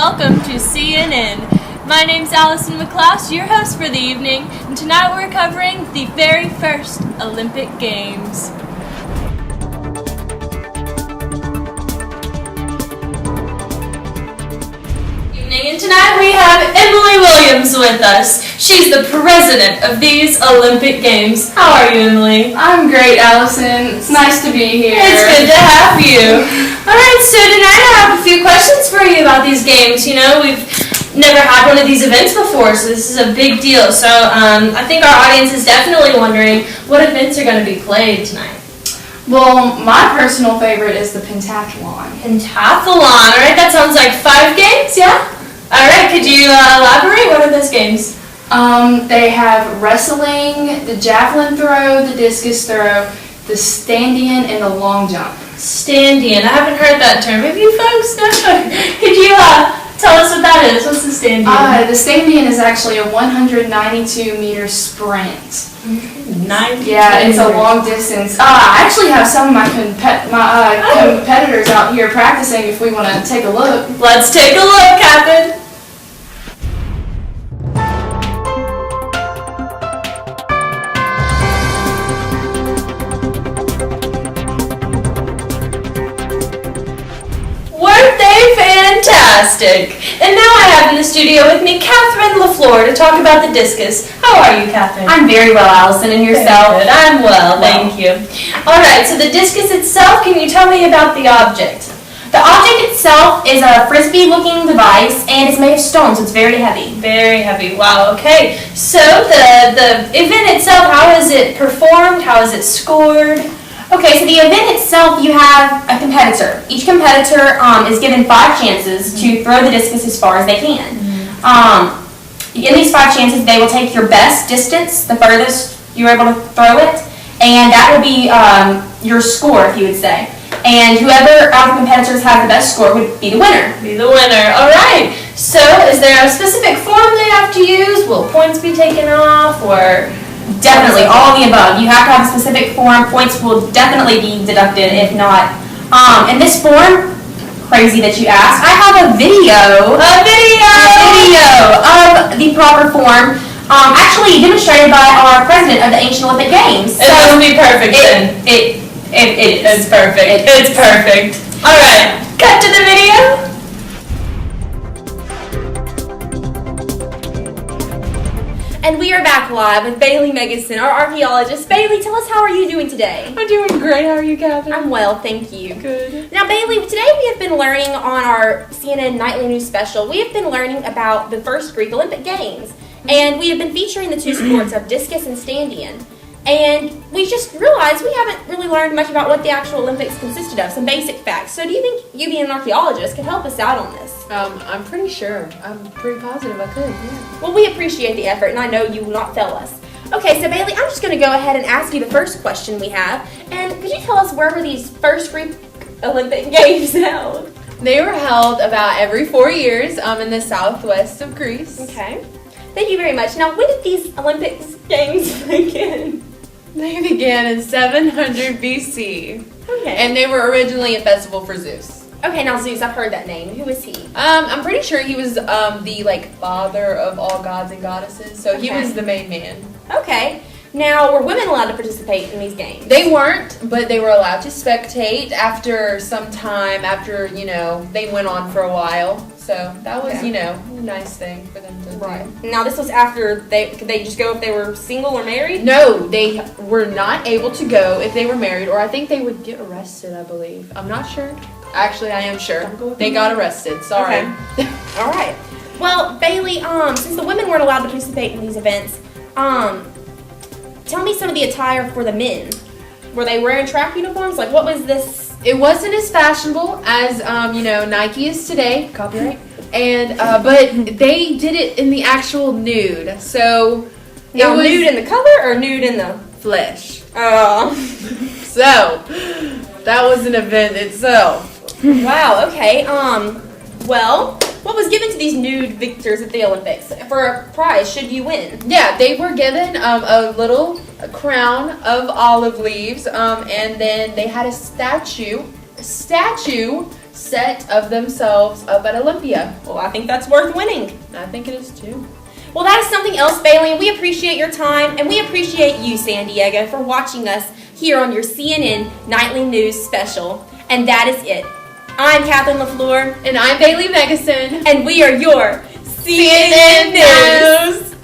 welcome to CNN. My name's Allison McClouse, your host for the evening, and tonight we're covering the very first Olympic Games. And tonight we have Emily Williams with us. She's the president of these Olympic Games. How are you, Emily? I'm great, Allison. It's nice to be here. It's good to have you. Alright, so tonight I have a few questions for you about these games. You know, we've never had one of these events before, so this is a big deal. So I think our audience is definitely wondering what events are going to be played tonight. Well, my personal favorite is the pentathlon. Pentathlon, alright, that sounds like 5 games, yeah? Alright, could you elaborate? What are those games? They have wrestling, the javelin throw, the discus throw, the stand-in, and the long jump. Stand-in. I haven't heard that term. Have you folks? No. Could you tell us what that is? What's the stand-in? The stand-in is actually a 192-meter sprint. 90. Yeah, it's a long distance. I actually have some of my competitors out here practicing if we want to take a look. Let's take a look, Captain. Weren't they fantastic? And now I have in the studio with me Catherine LaFleur to talk about the discus. How are you, Catherine? I'm very well, Allison, and yourself? Good. I'm well, thank you. All right, so the discus itself, can you tell me about the object? The object itself is a frisbee-looking device, and it's made of stone, so it's very heavy. Very heavy. Wow, okay. So the event itself, how is it performed? How is it scored? Okay, so the event itself, you have a competitor. Each competitor is given 5 chances to throw the discus as far as they can. In these 5 chances, they will take your best distance, the furthest you're able to throw it, and that will be your score, if you would say. And whoever out of the competitors has the best score would be the winner. Be the winner. All right. So is there a specific form they have to use? Will points be taken off, or? Definitely, all of the above. You have to have a specific form. Points will definitely be deducted if not. In this form, crazy that you asked, I have a video. A video of the proper form, actually demonstrated by our president of the Ancient Olympic Games. It must be perfect then. It is. It's perfect. It's perfect. All right, cut to the video. And we are back live with Bailey Megason, our archaeologist. Bailey, tell us, how are you doing today? I'm doing great. How are you, Catherine? I'm well, thank you. Good. Now, Bailey, today we have been learning on our CNN Nightly News Special, we have been learning about the first Greek Olympic Games. And we have been featuring the 2 sports of discus and stand-in. And we just realized we haven't really learned much about what the actual Olympics consisted of, some basic facts. So do you think you being an archaeologist could help us out on this? I'm pretty sure. I'm pretty positive I could, yeah. Well, we appreciate the effort, and I know you will not fail us. Okay, so Bailey, I'm just going to go ahead and ask you the first question we have. And could you tell us where were these first Greek Olympic Games held? They were held about every 4 years in the southwest of Greece. Okay. Thank you very much. Now, when did these Olympic Games begin? They began in 700 BC. Okay. And they were originally a festival for Zeus. Okay, now Zeus, I've heard that name. Who is he? I'm pretty sure he was the father of all gods and goddesses. So he Okay. was the main man. Okay. Now, were women allowed to participate in these games? They weren't, but they were allowed to spectate after some time, after, they went on for a while. So that was, Okay. a nice thing for them to do. Now, this was after could they just go if they were single or married? No, they were not able to go if they were married, or I think they would get arrested, I believe. I'm not sure. Actually, I am sure. They got arrested. Sorry. Okay. All right. Well, Bailey, since the women weren't allowed to participate in these events, tell me some of the attire for the men. Were they wearing track uniforms? Like, what was this? It wasn't as fashionable as, Nike is today. Copyright. And, but they did it in the actual nude. So, Now, it was nude in the color or nude in the flesh. Oh. So, that was an event itself. Wow, okay. Well, what was given to these nude victors at the Olympics? For a prize, should you win? Yeah, they were given a little crown of olive leaves, and then they had a statue set of themselves up at Olympia. Well, I think that's worth winning. I think it is too. Well, that is something else, Bailey, and we appreciate your time, and we appreciate you, San Diego, for watching us here on your CNN Nightly News special. And that is it. I'm Catherine LaFleur, And I'm Bailey Megason. and we are your CNN News.